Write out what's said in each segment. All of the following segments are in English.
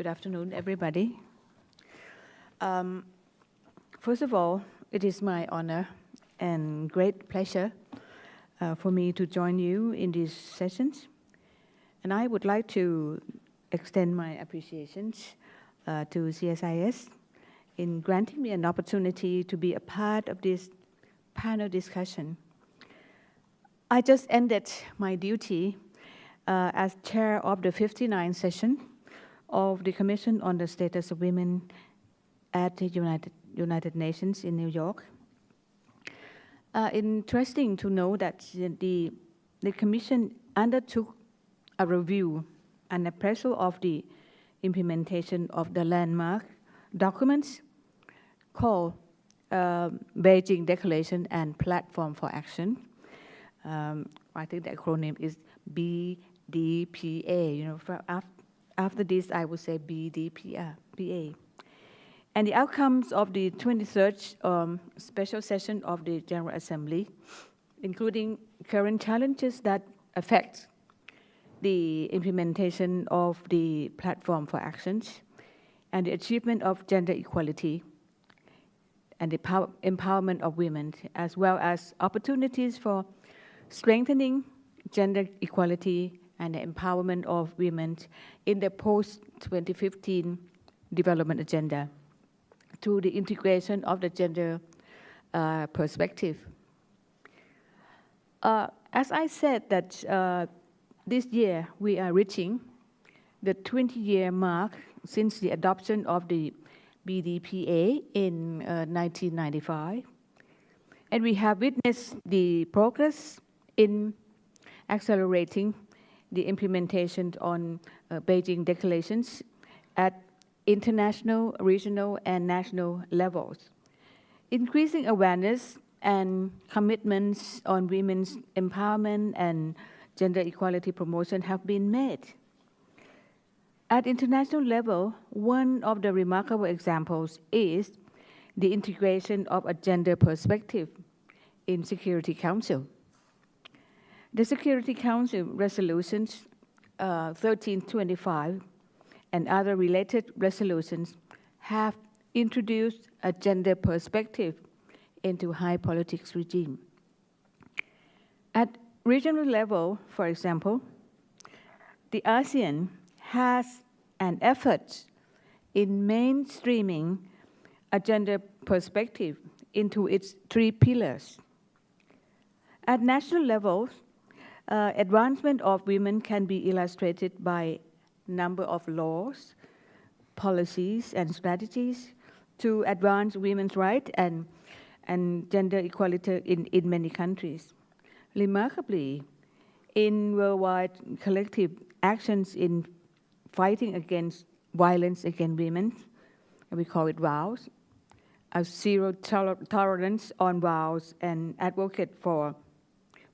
Good afternoon, everybody. First of all, it is my honor and great pleasure for me to join you in these sessions. And I would like to extend my appreciations to CSIS in granting me an opportunity to be a part of this panel discussion. I just ended my duty as chair of the 59th session of the Commission on the Status of Women at the United Nations in New York. Interesting to know that the Commission undertook a review and appraisal of the implementation of the landmark documents called Beijing Declaration and Platform for Action. I think the acronym is BDPA. After this, I would say BDPA. And the outcomes of the 23rd special session of the General Assembly, including current challenges that affect the implementation of the platform for actions and the achievement of gender equality and the empowerment of women, as well as opportunities for strengthening gender equality and the empowerment of women in the post-2015 development agenda through the integration of the gender perspective. As I said that this year we are reaching the 20-year mark since the adoption of the BDPA in 1995. And we have witnessed the progress in accelerating the implementation on Beijing declarations at international, regional, and national levels. Increasing awareness and commitments on women's empowerment and gender equality promotion have been made. At international level, one of the remarkable examples is the integration of a gender perspective in Security Council. The Security Council resolutions 1325 and other related resolutions have introduced a gender perspective into high politics regime. At regional level, for example, the ASEAN has an effort in mainstreaming a gender perspective into its 3 pillars. At national level, advancement of women can be illustrated by number of laws, policies, and strategies to advance women's rights and gender equality in many countries. Remarkably, in worldwide collective actions in fighting against violence against women, we call it VOWs, a zero tolerance on VOWs, and advocate for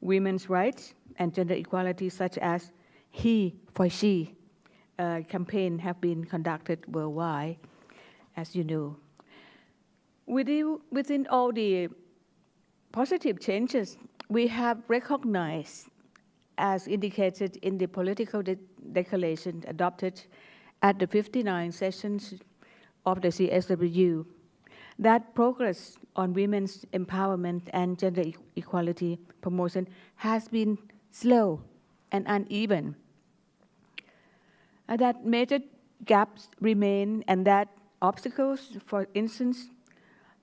women's rights and gender equality, such as He for She campaign have been conducted worldwide, as you know. Within all the positive changes, we have recognized, as indicated in the political declaration adopted at the 59th sessions of the CSW, that progress on women's empowerment and gender equality promotion has been slow and uneven. That major gaps remain, and that obstacles, for instance,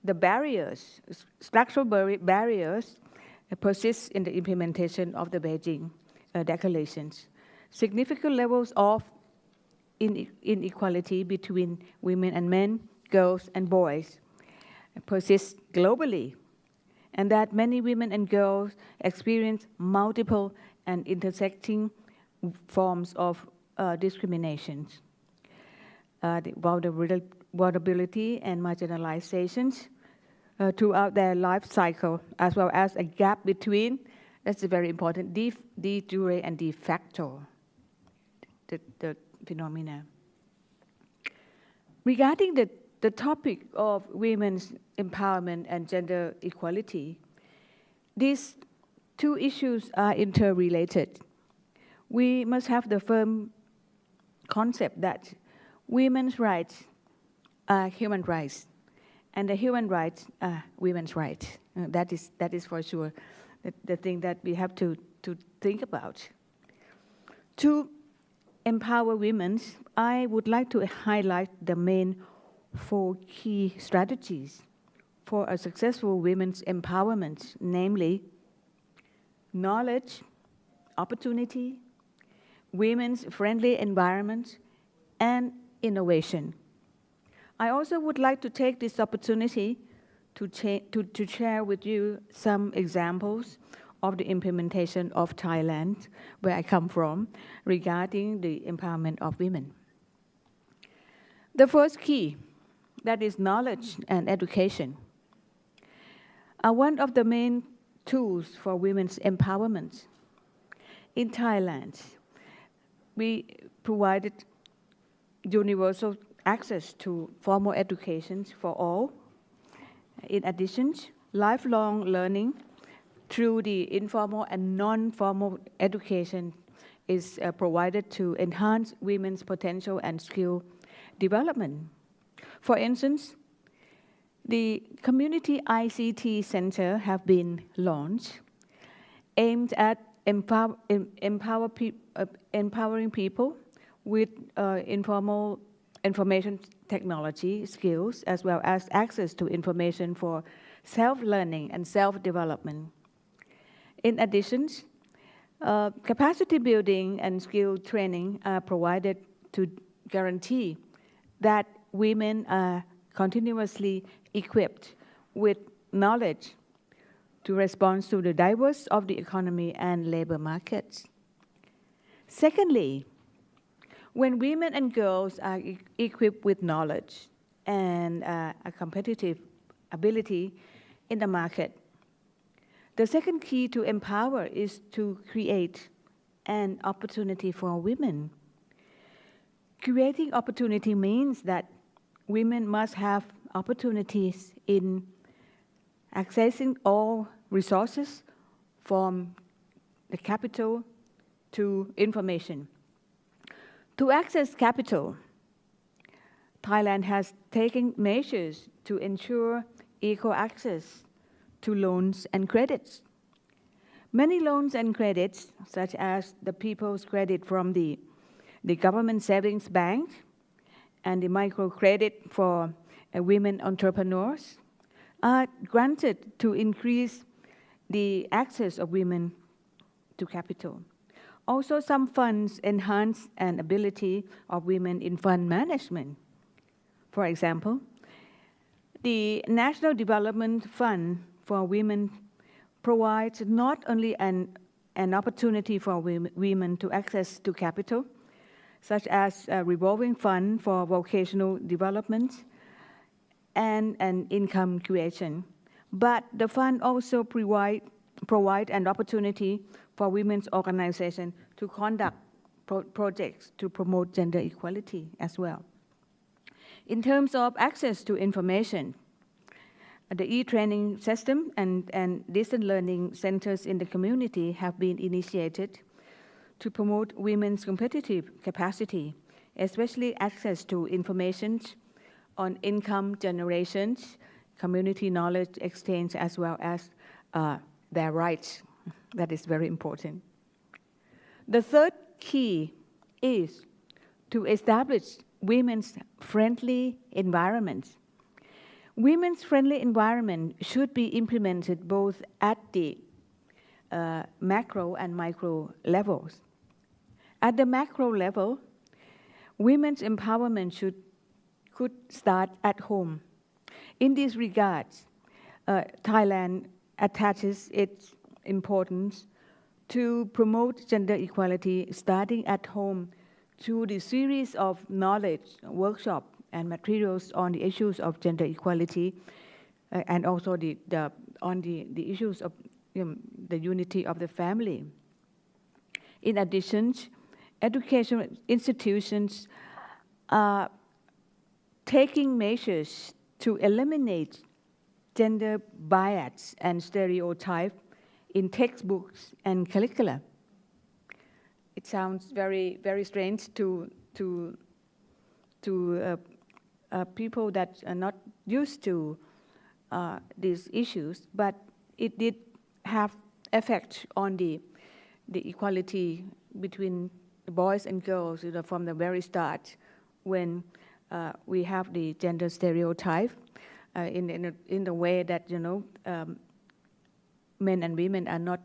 the barriers, structural barriers, persist in the implementation of the Beijing declarations. Significant levels of inequality between women and men, girls and boys persist globally, and that many women and girls experience multiple and intersecting forms of discriminations. The vulnerability and marginalizations throughout their life cycle, as well as a gap between, that's very important, de jure and de facto, the phenomena. Regarding the topic of women's empowerment and gender equality, these 2 issues are interrelated. We must have the firm concept that women's rights are human rights, and the human rights are women's rights. That is for sure the thing that we have to think about. To empower women, I would like to highlight the main 4 key strategies for a successful women's empowerment, namely knowledge, opportunity, women's friendly environment, and innovation. I also would like to take this opportunity to share with you some examples of the implementation of Thailand, where I come from, regarding the empowerment of women. The first key, that is knowledge and education, are one of the main tools for women's empowerment. In Thailand, we provided universal access to formal education for all. In addition, lifelong learning through the informal and non-formal education is provided to enhance women's potential and skill development. For instance, the Community ICT Center have been launched, aimed at empowering people with informal information technology skills, as well as access to information for self-learning and self-development. In addition, capacity building and skill training are provided to guarantee that women are continuously equipped with knowledge to respond to the diverse of the economy and labor markets. Secondly, when women and girls are equipped with knowledge and a competitive ability in the market, the second key to empower is to create an opportunity for women. Creating opportunity means that women must have opportunities in accessing all resources, from the capital to information. To access capital, Thailand has taken measures to ensure equal access to loans and credits. Many loans and credits, such as the People's Credit from the Government Savings Bank and the microcredit for women entrepreneurs, are granted to increase the access of women to capital. Also, some funds enhance an ability of women in fund management. For example, the National Development Fund for Women provides not only an opportunity for women to access to capital, such as a revolving fund for vocational development and an income creation, but the fund also provide an opportunity for women's organizations to conduct projects to promote gender equality as well. In terms of access to information, the e-training system and distance learning centers in the community have been initiated to promote women's competitive capacity, especially access to information on income generations, community knowledge exchange, as well as their rights. That is very important. The third key is to establish women's friendly environments. Women's friendly environment should be implemented both at the macro and micro levels. At the macro level, women's empowerment could start at home. In this regard, Thailand attaches its importance to promote gender equality starting at home through the series of knowledge workshops and materials on the issues of gender equality, and also on the issues of the unity of the family. In addition, educational institutions are taking measures to eliminate gender bias and stereotype in textbooks and curricula. It sounds very, very strange to people that are not used to these issues, but it did have effect on the equality between the boys and girls, from the very start, when we have the gender stereotype in the way that men and women are not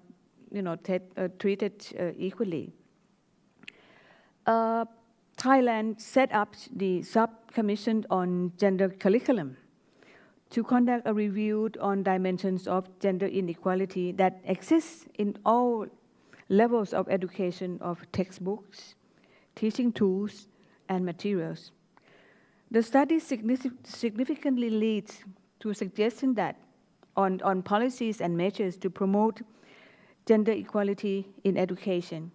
treated equally. Thailand set up the sub-commission on gender curriculum to conduct a review on dimensions of gender inequality that exists in all levels of education, of textbooks, teaching tools, and materials. The study significantly leads to a suggestion that on policies and measures to promote gender equality in education.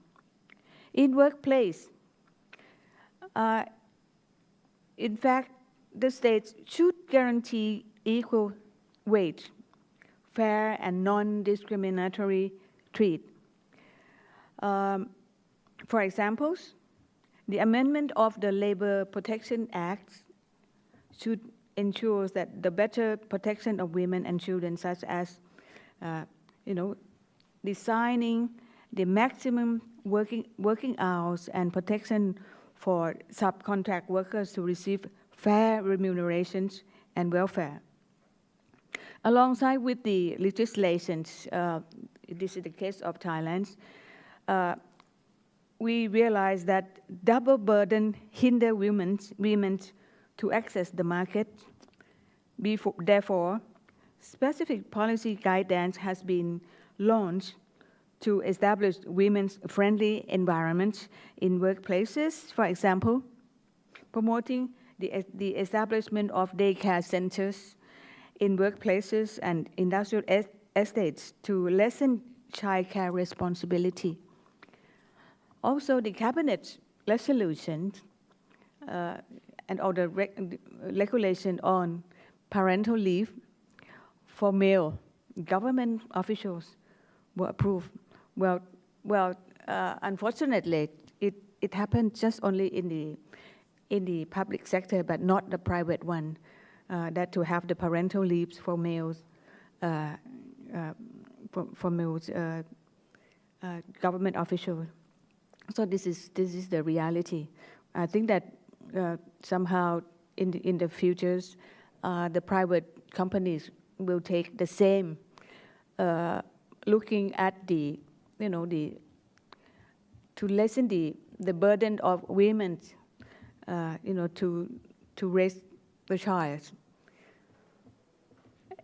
In workplace, in fact, the states should guarantee equal wage, fair and non-discriminatory treat. For example, the amendment of the Labor Protection Act should ensure that the better protection of women and children, such as, designing the maximum working hours and protection for subcontract workers to receive fair remunerations and welfare. Alongside with the legislations, this is the case of Thailand, we realize that double burden hinder women to access the market. Therefore, specific policy guidance has been launched to establish women's friendly environments in workplaces, for example, promoting the establishment of daycare centers in workplaces and industrial estates to lessen childcare responsibility. Also, the cabinet resolution and all the regulation on parental leave for male government officials were approved. Well, unfortunately, it happened just only in the public sector, but not the private one. That to have the parental leaves for males, government officials. So this is the reality. I think that somehow in the futures, the private companies will take the same, looking at to lessen the burden of women, to raise the child.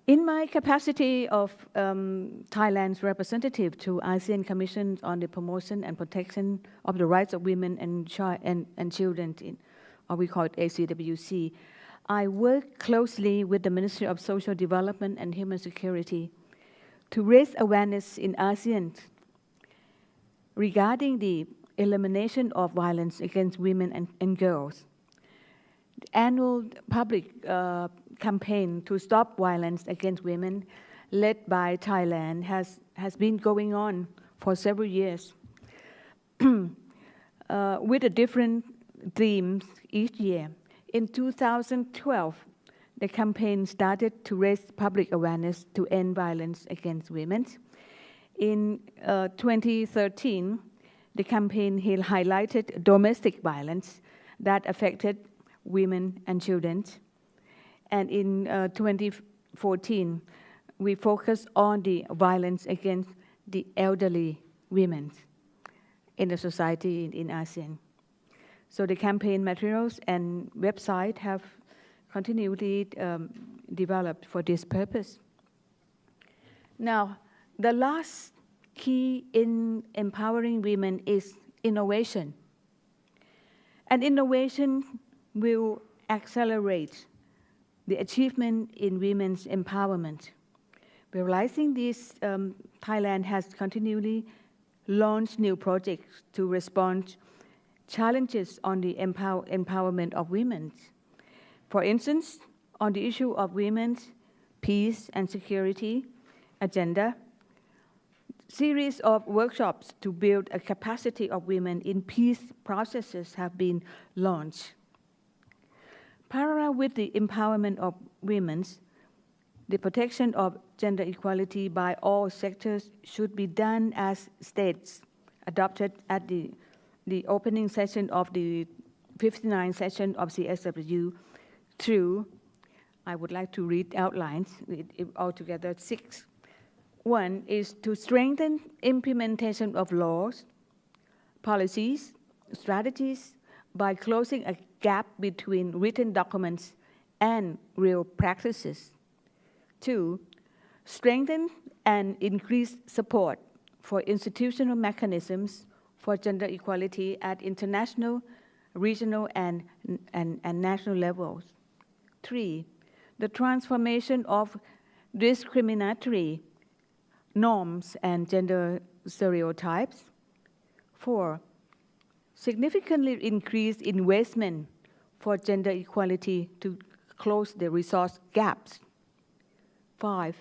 In my capacity of Thailand's representative to ASEAN Commission on the Promotion and Protection of the Rights of Women and Children, or we call it ACWC, I work closely with the Ministry of Social Development and Human Security to raise awareness in ASEAN regarding the elimination of violence against women and girls. The annual public campaign to stop violence against women, led by Thailand, has been going on for several years with a different themes each year. In 2012, the campaign started to raise public awareness to end violence against women. In 2013, the campaign highlighted domestic violence that affected women and children. And in 2014, we focused on the violence against the elderly women in the society in ASEAN. So the campaign materials and website have continually developed for this purpose. Now, the last key in empowering women is innovation. And innovation will accelerate the achievement in women's empowerment. Realizing this, Thailand has continually launched new projects to respond challenges on the empowerment of women. For instance, on the issue of women's peace and security agenda, series of workshops to build a capacity of women in peace processes have been launched. Parallel with the empowerment of women, the protection of gender equality by all sectors should be done as states adopted at the opening session of the 59th session of CSW through, I would like to read outlines, altogether 6. One is to strengthen implementation of laws, policies, strategies by closing a gap between written documents and real practices. 2, strengthen and increase support for institutional mechanisms for gender equality at international, regional, and national levels. 3, the transformation of discriminatory norms and gender stereotypes. 4, significantly increase investment for gender equality to close the resource gaps. 5,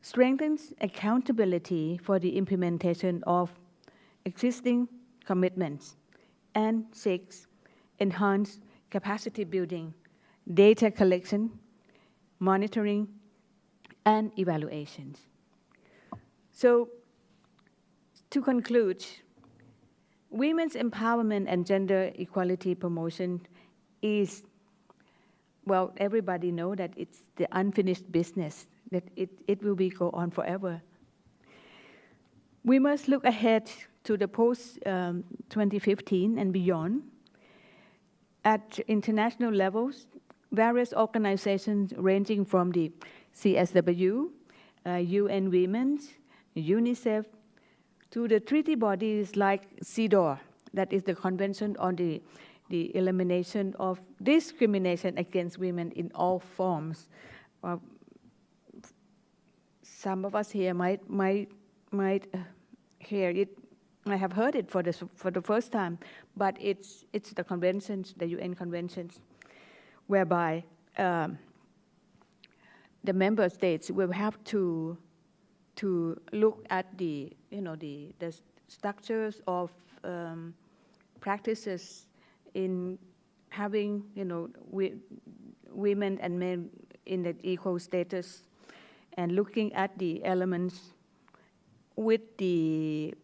strengthens accountability for the implementation of existing commitments. And 6, enhance capacity building, data collection, monitoring, and evaluations. So, to conclude, women's empowerment and gender equality promotion is, well, everybody knows that it's the unfinished business, that it will go on forever. We must look ahead to the post-2015 and beyond. At international levels, various organizations ranging from the CSW, UN Women, UNICEF, to the treaty bodies like CEDAW, that is the Convention on the Elimination of Discrimination Against Women in All Forms. Some of us here might hear it. I have heard it for the first time, but it's the conventions, the UN conventions, whereby the member states will have to look at the structures of practices in having women and men in the equal status, and looking at the elements with the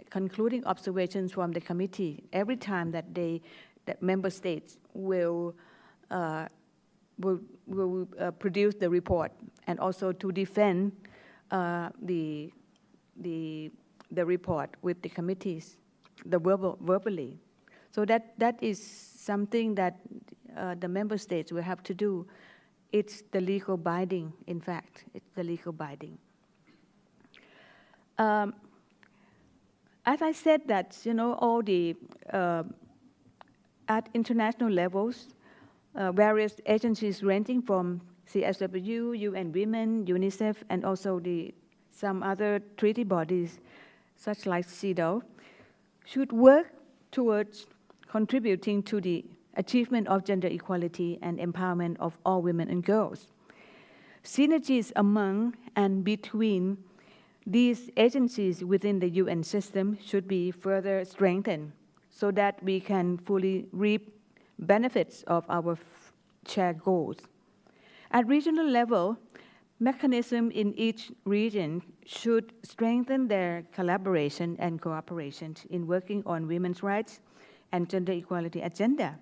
concluding observations from the committee every time that member states will produce the report, and also to defend the report with the committees, verbally. So that is something that the member states will have to do. It's the legal binding, in fact. It's the legal binding. As I said that, all the, at international levels, various agencies ranging from CSW, UN Women, UNICEF, and also some other treaty bodies, such like CEDAW, should work towards contributing to the achievement of gender equality and empowerment of all women and girls. Synergies among and between these agencies within the UN system should be further strengthened so that we can fully reap benefits of our shared goals. At regional level, mechanisms in each region should strengthen their collaboration and cooperation in working on women's rights and gender equality agenda.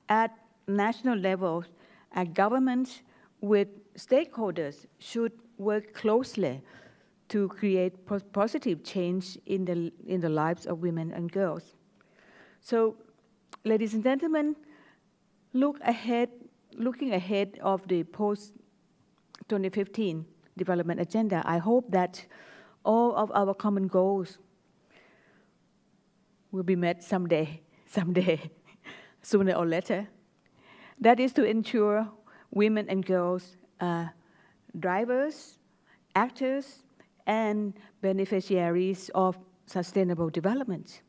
At national level, governments with stakeholders should work closely to create positive change in the lives of women and girls. So, ladies and gentlemen, looking ahead of the post-2015 development agenda, I hope that all of our common goals will be met someday, sooner or later. That is to ensure women and girls are drivers, actors, and beneficiaries of sustainable development.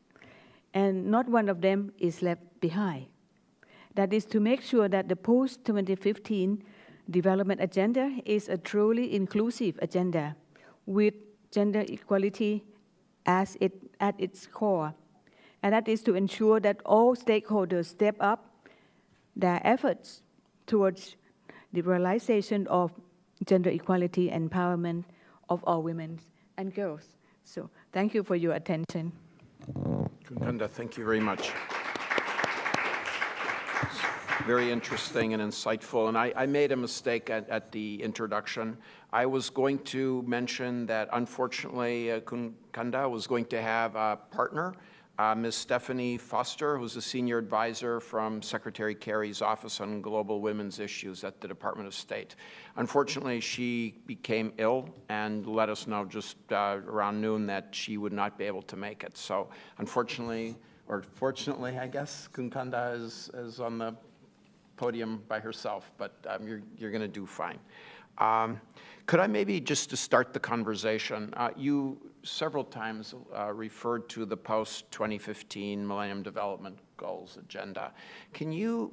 And not one of them is left behind. That is to make sure that the post-2015 development agenda is a truly inclusive agenda with gender equality at its core. And that is to ensure that all stakeholders step up their efforts towards the realization of gender equality and empowerment of all women and girls. So thank you for your attention. Kanda, thank you very much. Very interesting and insightful. And I made a mistake at the introduction. I was going to mention that unfortunately Kanda was going to have a partner, Ms. Stephanie Foster, who's a senior advisor from Secretary Kerry's Office on Global Women's Issues at the Department of State. Unfortunately, she became ill and let us know just around noon that she would not be able to make it. So unfortunately, or fortunately, I guess, Kanda is on the podium by herself, but you're going to do fine. Could I maybe, just to start the conversation, you several times referred to the post-2015 Millennium Development Goals agenda. Can you,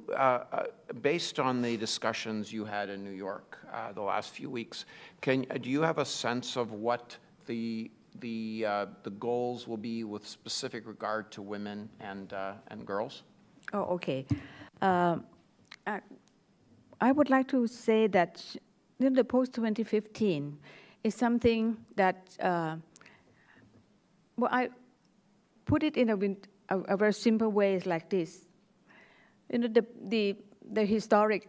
based on the discussions you had in New York the last few weeks, do you have a sense of what the goals will be with specific regard to women and girls? Oh, okay. I would like to say that the post-2015 is something that, well, I put it in a very simple way like this. The historic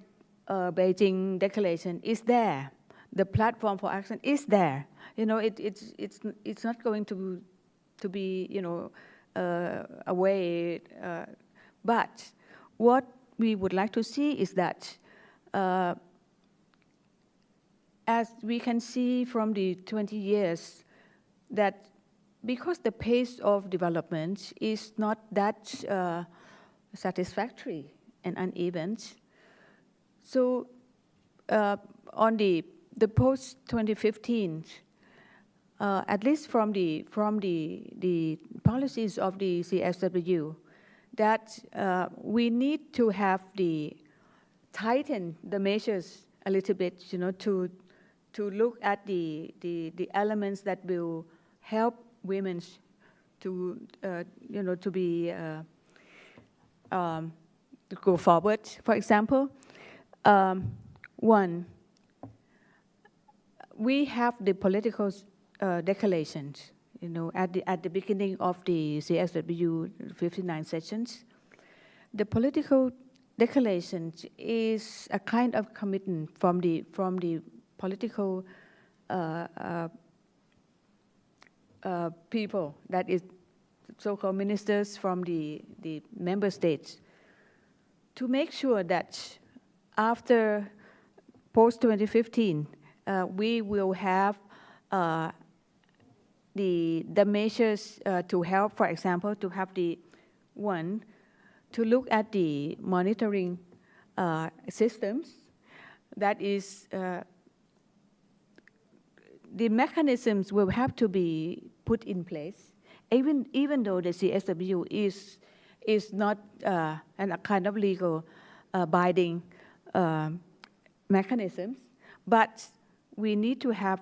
Beijing Declaration is there. The platform for action is there. It's not going to be away. But what we would like to see is that, as we can see from the 20 years, that because the pace of development is not that satisfactory and uneven, so on the post-2015, at least from the policies of the CSW, that we need to have tighten the measures a little bit, to look at the elements that will help women to go forward. For example, one, we have the political declarations. At the beginning of the CSW 59 sessions, the political declaration is a kind of commitment from the political people, that is so-called ministers from the member states, to make sure that after post-2015, we will have the measures to help, for example, to have to look at the monitoring systems. That is, the mechanisms will have to be put in place, even though the CSW is not a kind of legal binding mechanisms, but we need to have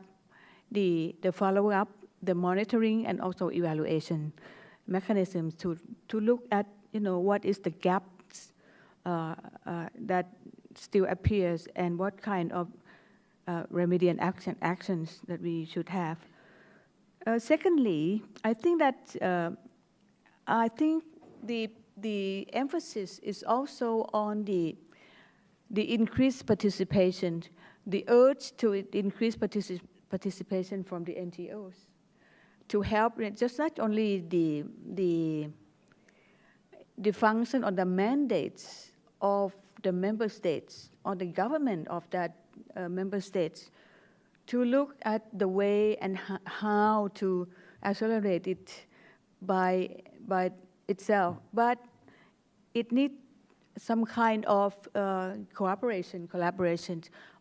the follow-up, the monitoring, and also evaluation mechanisms to look at what is the gaps that still appears and what kind of remedial actions that we should have. Secondly, I think that the emphasis is also on the increased participation, the urge to increase participation from the NGOs to help just not only the function or the mandates of the member states or the government of that member states to look at the way and how to accelerate it by itself, but it needs some kind of collaboration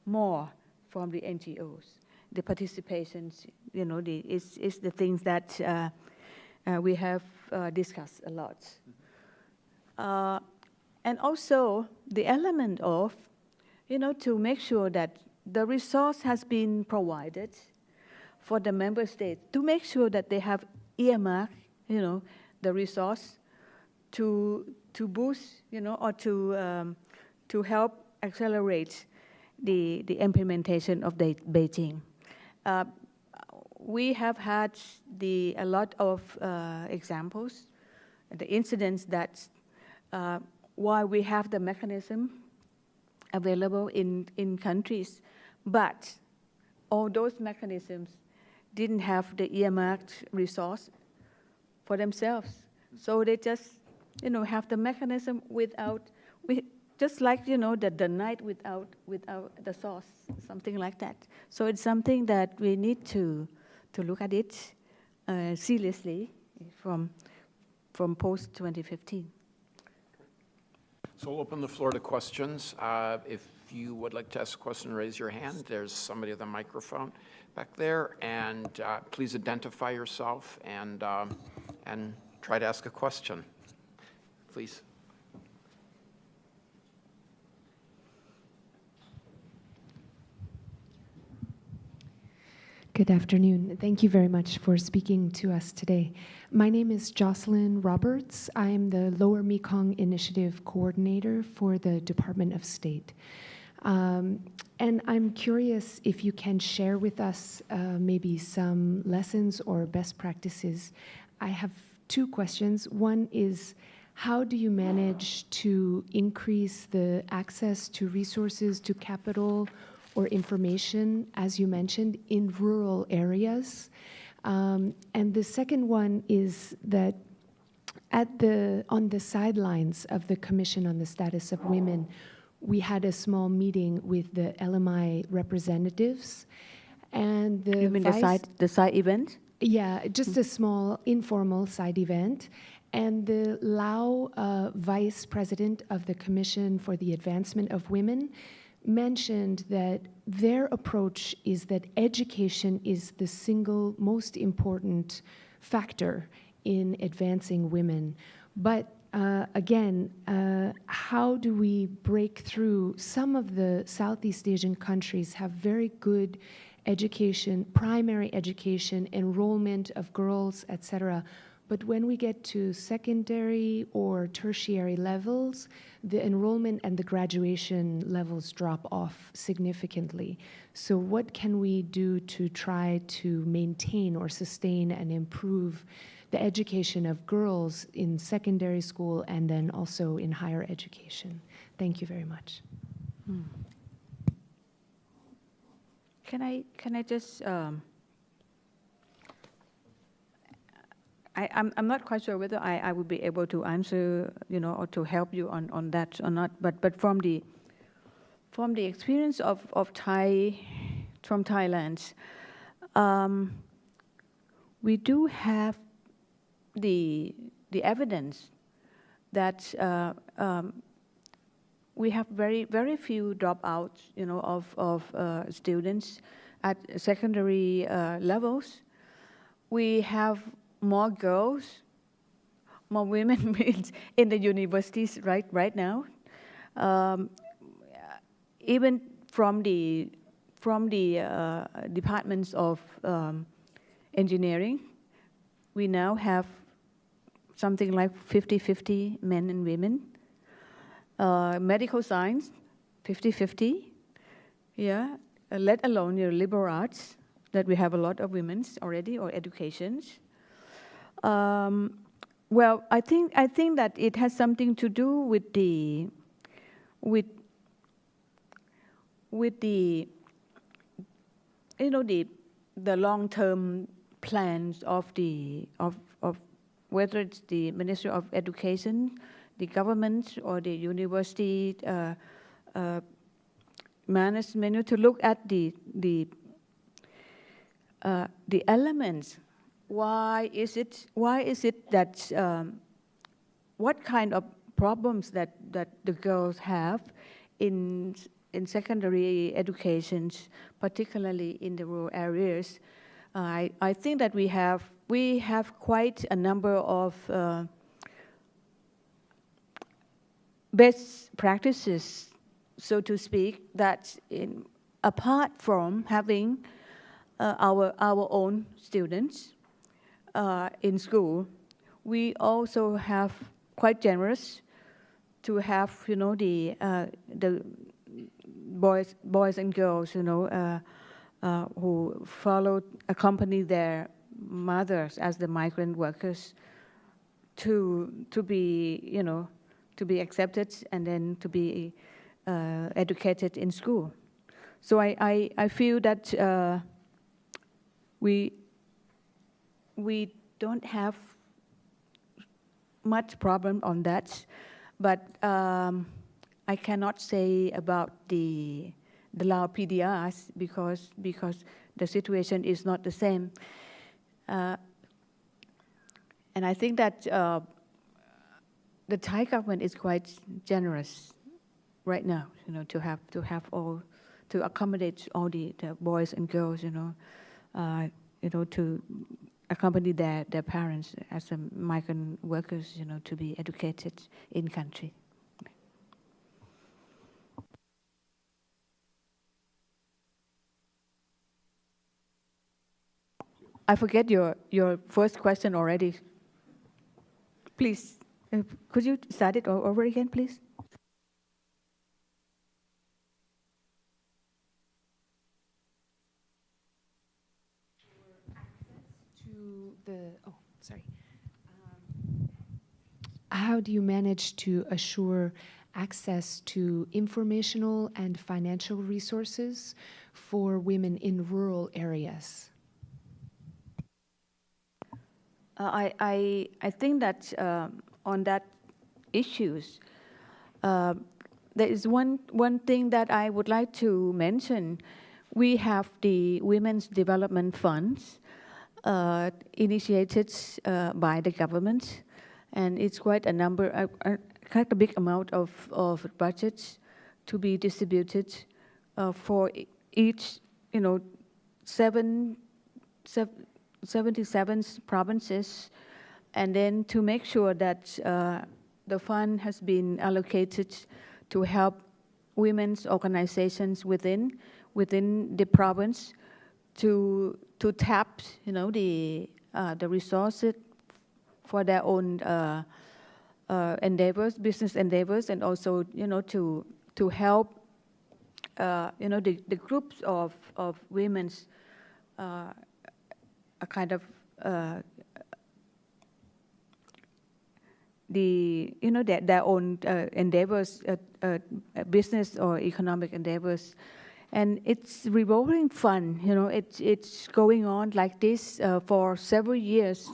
more from the NGOs. The participations, is the things that we have discussed a lot. And also the element of, to make sure that the resource has been provided for the member states, to make sure that they have earmarked, the resource to boost, or to to help accelerate the implementation of the Beijing. We have had a lot of examples, the incidents that while we have the mechanism available in countries, but all those mechanisms didn't have the earmarked resource for themselves. So they just, have the mechanism just like, the knight without the sauce, something like that. So it's something that we need to look at it seriously from post-2015. So we'll open the floor to questions. If you would like to ask a question, raise your hand. There's somebody with a microphone back there. And please identify yourself and try to ask a question. Please. Good afternoon. Thank you very much for speaking to us today. My name is Jocelyn Roberts. I am the Lower Mekong Initiative Coordinator for the Department of State. And I'm curious if you can share with us maybe some lessons or best practices. I have two questions. One is, how do you manage to increase the access to resources, to capital, or information, as you mentioned, in rural areas? And the second one is that on the sidelines of the Commission on the Status of Women, we had a small meeting with the LMI representatives, and the You mean the side event? Yeah, just a small informal side event. And the Lao Vice President of the Commission for the Advancement of Women mentioned that their approach is that education is the single most important factor in advancing women. But again, how do we break through? Some of the Southeast Asian countries have very good education, primary education, enrollment of girls, etc. But when we get to secondary or tertiary levels, the enrollment and the graduation levels drop off significantly. So what can we do to try to maintain or sustain and improve the education of girls in secondary school and then also in higher education? Thank you very much. Can I just I'm not quite sure whether I would be able to answer, or to help you on that or not. But from the experience of from Thailand, we do have the evidence that we have very few dropouts, of students at secondary levels. We have more girls, more women in the universities right now. Even from the departments of engineering, we now have something like 50-50 men and women. Medical science, 50-50. Yeah, let alone your liberal arts, that we have a lot of women's already, or educations. Well, I think that it has something to do with the long-term plans of whether it's the Ministry of Education, the government, or the university management, to look at the elements. Why is it that what kind of problems that the girls have in secondary educations, particularly in the rural areas? I think that we have quite a number of best practices, so to speak, that apart from having our own students in school, we also have quite generous to have, the boys and girls, who accompany their mothers as the migrant workers to be, to be accepted and then to be educated in school. So I feel that we don't have much problem on that, but I cannot say about the Lao PDRs because the situation is not the same. And I think that the Thai government is quite generous right now, to accommodate all the boys and girls, to accompany their parents as migrant workers, to be educated in country. I forget your first question already. Please, could you start it over again, please? How do you manage to assure access to informational and financial resources for women in rural areas? I think that on that issues, there is one thing that I would like to mention. We have the Women's Development Funds initiated by the government, and it's quite a number, quite a big amount of budgets to be distributed for each, 77 provinces, and then to make sure that the fund has been allocated to help women's organizations within the province to tap, the resources for their own endeavors, business endeavors, and also, to help, the groups of women's a kind of their own endeavors, business or economic endeavors, and it's revolving fund. It's going on like this for several years.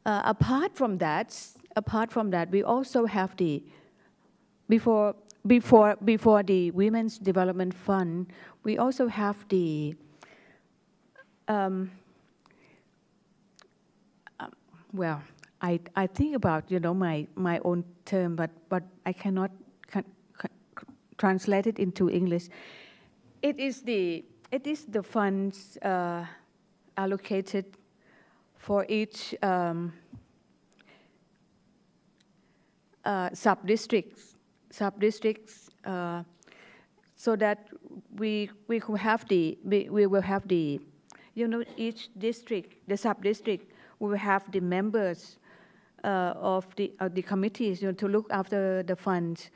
Apart from that, we also have the before the Women's Development Fund, we also have the well, I think about my own term, but I cannot translate it into English. It is the funds allocated for each sub-districts, so that we will have the each district, the sub-district, we will have the members of the committees to look after the funds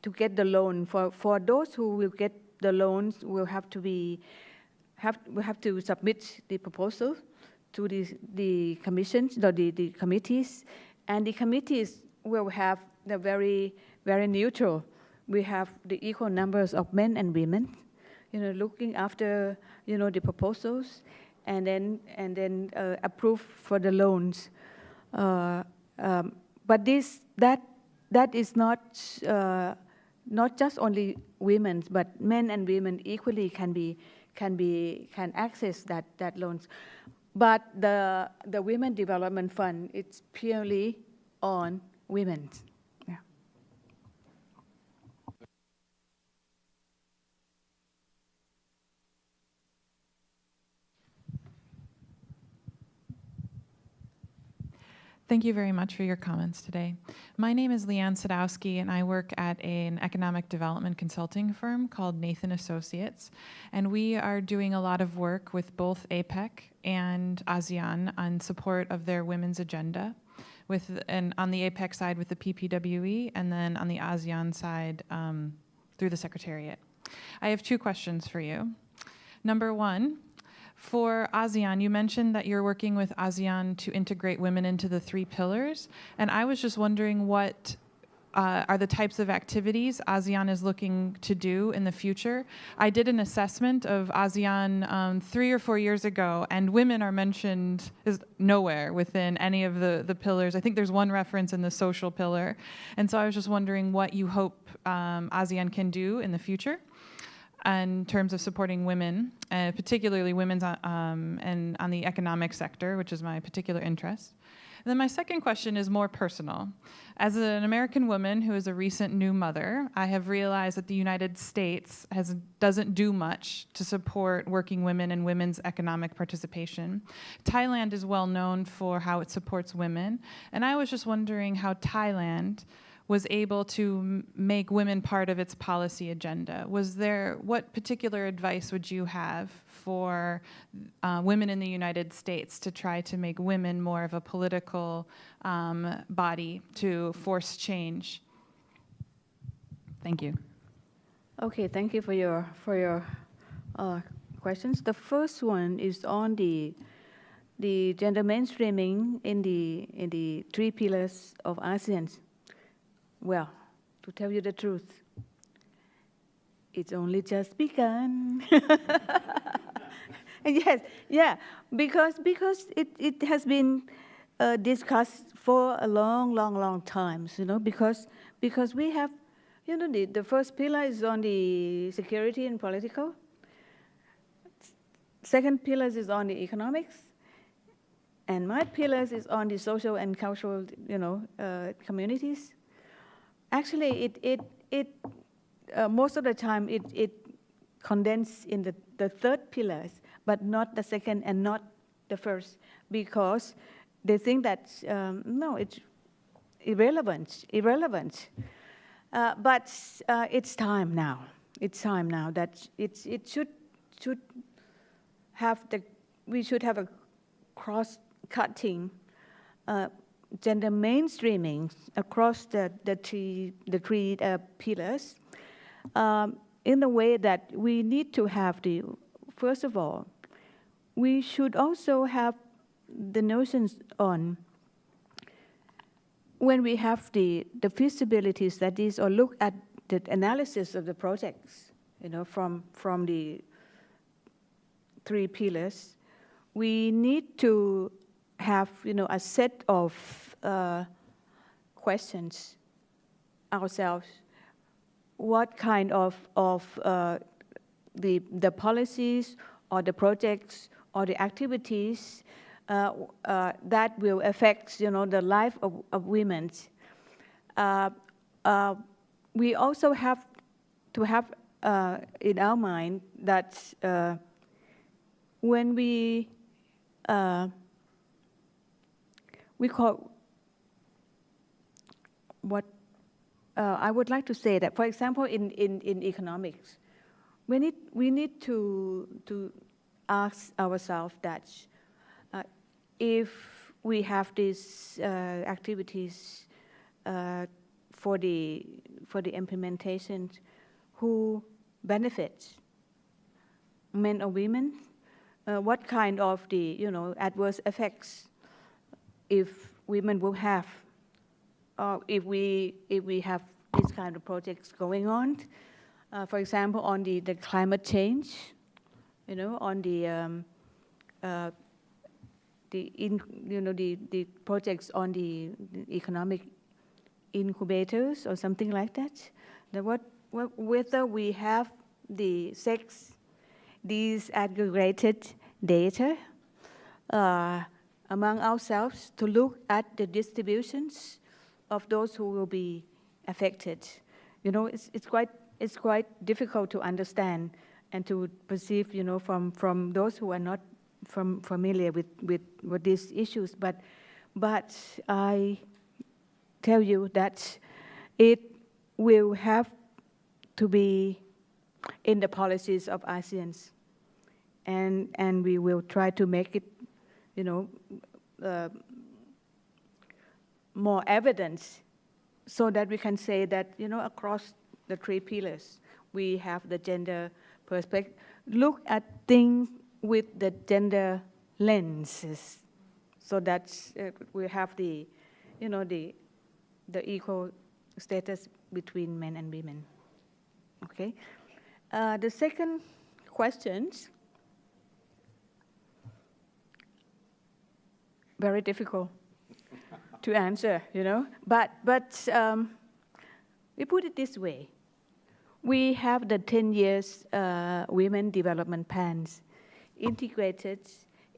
to get the loan. For those who will get the loans, will have to submit the proposal to the commissions or the committees, and the committees will have the very neutral. We have the equal numbers of men and women, looking after the proposals, and then approve for the loans. But that is not just only women, but men and women equally can access that loans. But the Women Development Fund, it's purely on women. Yeah. Thank you very much for your comments today. My name is Leanne Sadowski, and I work at an economic development consulting firm called Nathan Associates. And we are doing a lot of work with both APEC and ASEAN on support of their women's agenda. and on the APEC side with the PPWE, and then on the ASEAN side through the Secretariat. I have 2 questions for you. Number 1, for ASEAN, you mentioned that you're working with ASEAN to integrate women into the 3 pillars, and I was just wondering what are the types of activities ASEAN is looking to do in the future. I did an assessment of ASEAN 3 or 4 years ago, and women are mentioned nowhere within any of the pillars. I think there's one reference in the social pillar. And so I was just wondering what you hope ASEAN can do in the future in terms of supporting women, particularly women's and on the economic sector, which is my particular interest. And then my second question is more personal. As an American woman who is a recent new mother, I have realized that the United States doesn't do much to support working women and women's economic participation. Thailand is well known for how it supports women, and I was just wondering how Thailand was able to make women part of its policy agenda. What particular advice would you have for women in the United States to try to make women more of a political body to force change? Thank you. Okay, thank you for your questions. The first one is on the gender mainstreaming in the 3 pillars of ASEAN. Well, to tell you the truth, it's only just begun. Yes, yeah, because it has been discussed for a long time, because we have, the first pillar is on the security and political. Second pillar is on the economics, and my pillars is on the social and cultural, communities. Actually, most of the time it condensed in the 3rd pillars, but not the second and not the first, because they think that no, it's irrelevant. But it's time now. It's time now that it should have we should have a cross-cutting gender mainstreaming across the three pillars, in the way that we need to have first of all, we should also have the notions on when we have the feasibility studies or look at the analysis of the projects, from the 3 pillars, we need to have, a set of questions ourselves. What kind of the policies or the projects or the activities that will affect, the life of women. We also have to have in our mind that when we call what I would like to say that, for example, in economics, we need to ask ourselves that if we have these activities for the implementation, who benefits, men or women? What kind of the adverse effects if women will have, if we have these kind of projects going on, for example, on the climate change, on the projects on the economic incubators or something like that. Whether we have these aggregated data among ourselves to look at the distributions of those who will be affected. It's quite difficult to understand and to perceive, from those who are not familiar with these issues. But I tell you that it will have to be in the policies of ASEAN, and we will try to make it, more evidence so that we can say that, across the 3 pillars, we have the gender perspective. Look at things with the gender lenses, so that we have the equal status between men and women. Okay. The second questions, very difficult to answer, but we put it this way. We have the 10 years women development plans integrated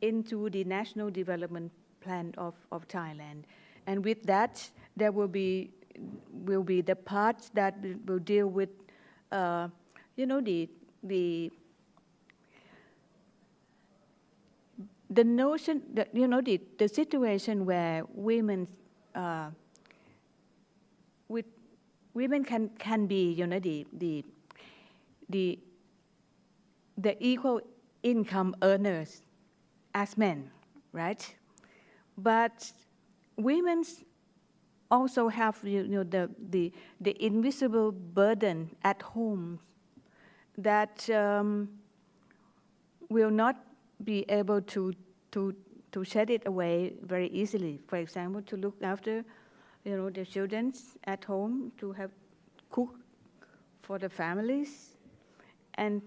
into the National Development Plan of Thailand. And with that, there will be the parts that will deal with, the notion that, the situation where women can be, the equal income earners as men, right? But women also have, the invisible burden at home that will not be able to shed it away very easily. For example, to look after, the children at home, to have cook for the families, and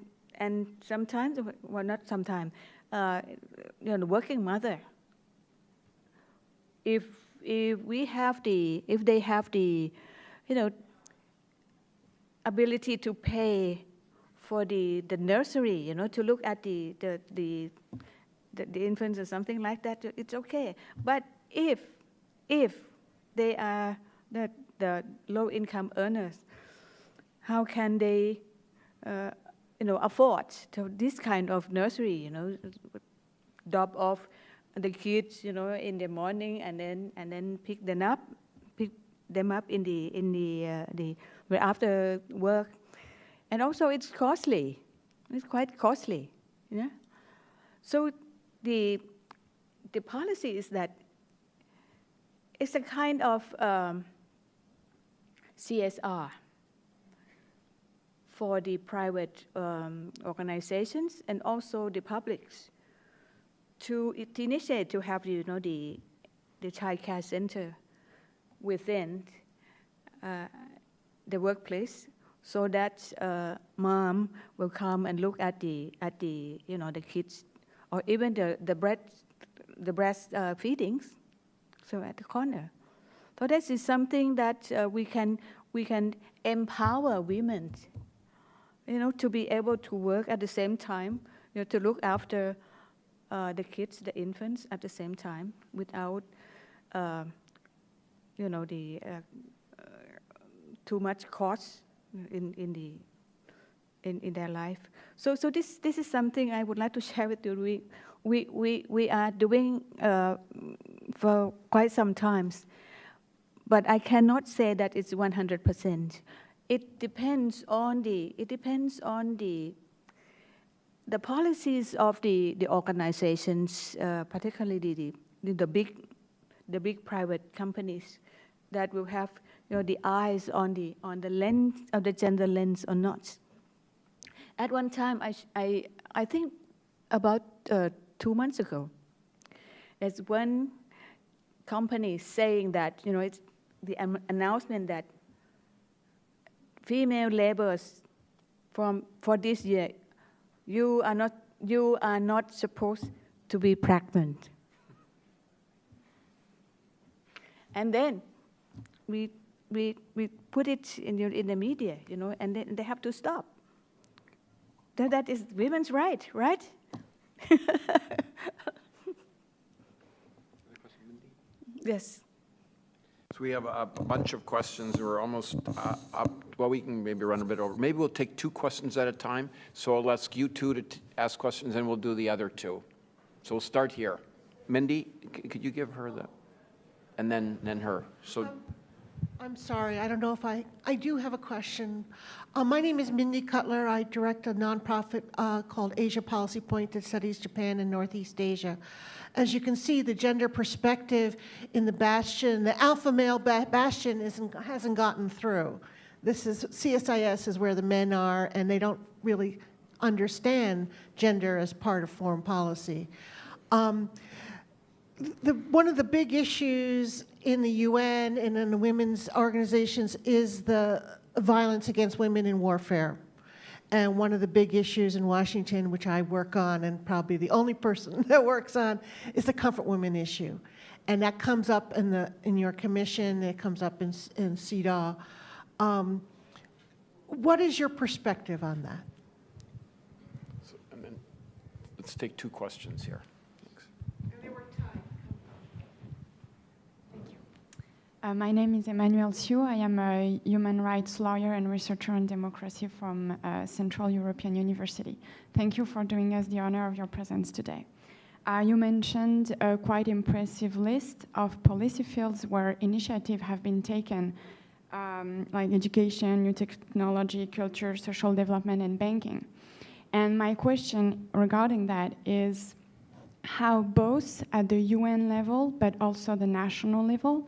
sometimes, well, not sometimes, the working mother. If they have the, ability to pay for the nursery, to look at the infants or something like that, it's okay. But if they are the low-income earners, how can they, afford this kind of nursery? Drop off the kids, in the morning, and then pick them up in the after work, and also it's costly. It's quite costly, So the policy is that it's a kind of CSR for the private organizations and also the publics to initiate to have, the child care center within the workplace, so that mom will come and look at the the kids, or even the breast feedings, so at the corner. So this is something that we can empower women, to be able to work at the same time, to look after the kids, the infants at the same time, without too much cost in their life. So this is something I would like to share with you. We are doing for quite some times, but I cannot say that it's 100%. It depends on the policies of the organizations, particularly the big private companies, that will have the eyes on the lens of the gender lens or not. At one time, I think about 2 months ago, there's one company saying that it's the announcement that female laborers for this year, you are not supposed to be pregnant. And then we put it in the media, and then they have to stop. That is women's right, right? Yes. So we have a bunch of questions. We're almost up. Well, we can maybe run a bit over. Maybe we'll take 2 questions at a time. So I'll ask you 2 to ask questions, and we'll do the other 2. So we'll start here. Mindy, could you give her the, and then her. So I'm sorry, I don't know if I do have a question. My name is Mindy Cutler. I direct a nonprofit called Asia Policy Point that studies Japan and Northeast Asia. As you can see, the gender perspective in the bastion, the alpha male bastion hasn't gotten through. CSIS is where the men are, and they don't really understand gender as part of foreign policy. One of the big issues in the UN and in the women's organizations is the violence against women in warfare. And one of the big issues in Washington, which I work on, and probably the only person that works on, is the comfort women issue. And that comes up in your commission, it comes up in CEDAW. What is your perspective on that? And then let's take two questions here. My name is Emmanuel Siu. I am a human rights lawyer and researcher on democracy from Central European University. Thank you for doing us the honor of your presence today. You mentioned a quite impressive list of policy fields where initiatives have been taken, like education, new technology, culture, social development, and banking. And my question regarding that is how both at the UN level, but also the national level,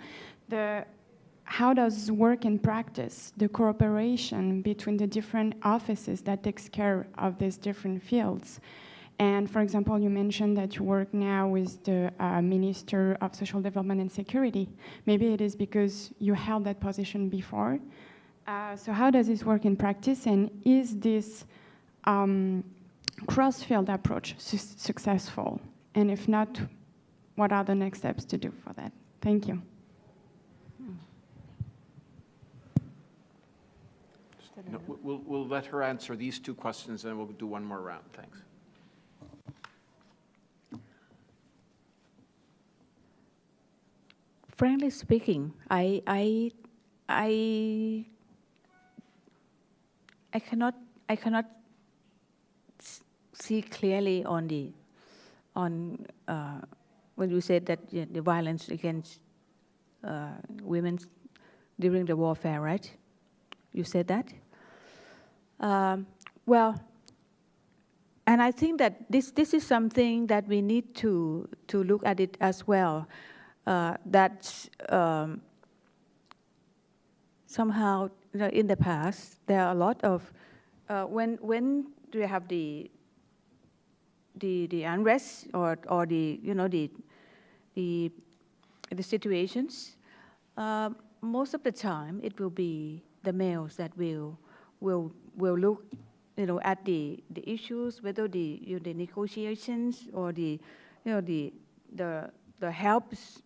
how does work in practice, the cooperation between the different offices that takes care of these different fields? And for example, you mentioned that you work now with the Minister of Social Development and Security. Maybe it is because you held that position before. So how does this work in practice? And is this cross-field approach successful? And if not, what are the next steps to do for that? Thank you. No, we'll let her answer these two questions, and we'll do one more round. Thanks. Frankly speaking, I cannot see clearly on when you said that the violence against women during the warfare, right? You said that. Well, and I think that this is something that we need to look at it as well. That somehow, in the past, there are a lot of when you have the unrest or the situations, most of the time it will be the males that will look at the issues, whether the negotiations or the helps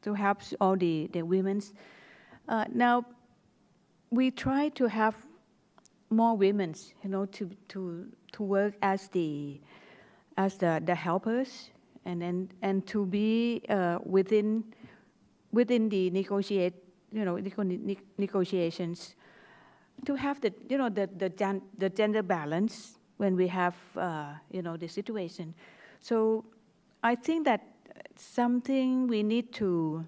to help all the women's. Now we try to have more women, to work as the helpers, and to be within the negotiations, to have the gender balance when we have the situation. So I think that something we need to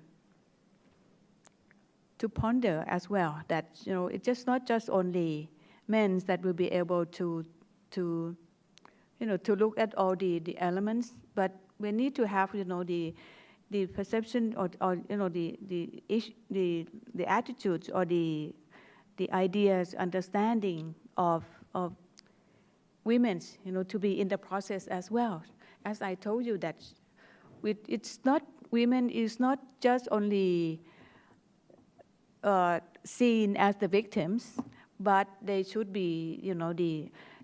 ponder as well, that it's just not just only men that will be able to look at all the elements, but we need to have the perception or the attitudes or the ideas, understanding of women's, to be in the process as well. As I told you, that it's not, women is not just only seen as the victims, but they should be,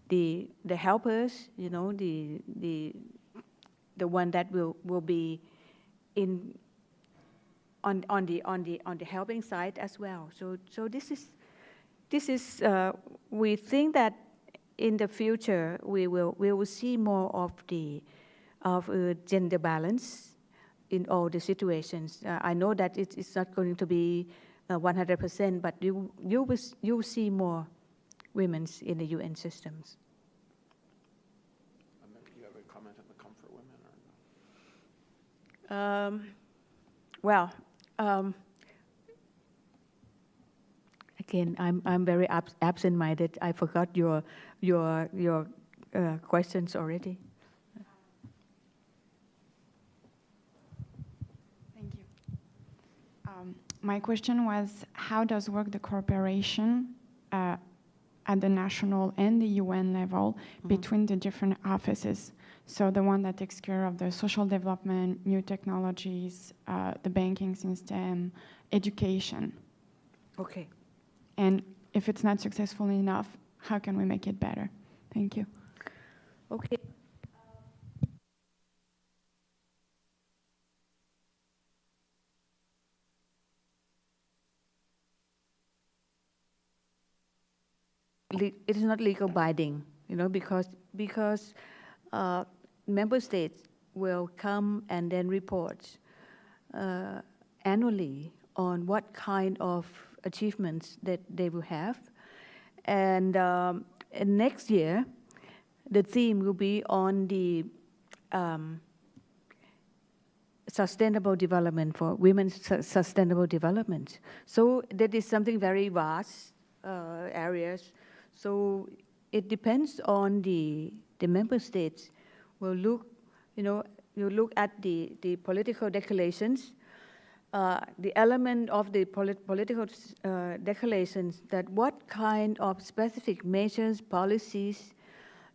the helpers, the one that will be on the helping side as well. So this is we think that in the future we will see more of gender balance in all the situations. I know that it's not going to be 100%, but you will see more women in the UN systems. Do you have a comment on the comfort women or no? Again, I'm very absent-minded. I forgot your questions already. Thank you. My question was, how does work the cooperation at the national and the UN level between the different offices? So the one that takes care of the social development, new technologies, the banking system, education. Okay. And if it's not successful enough, how can we make it better? Thank you. Okay. It is not legal binding, because member states will come and then report annually on what kind of achievements that they will have. And next year, the theme will be on the sustainable development for women's sustainable development. So that is something very vast areas. So it depends on the member states. Will look, you look at the political declarations, the element of the political declarations, that what kind of specific measures, policies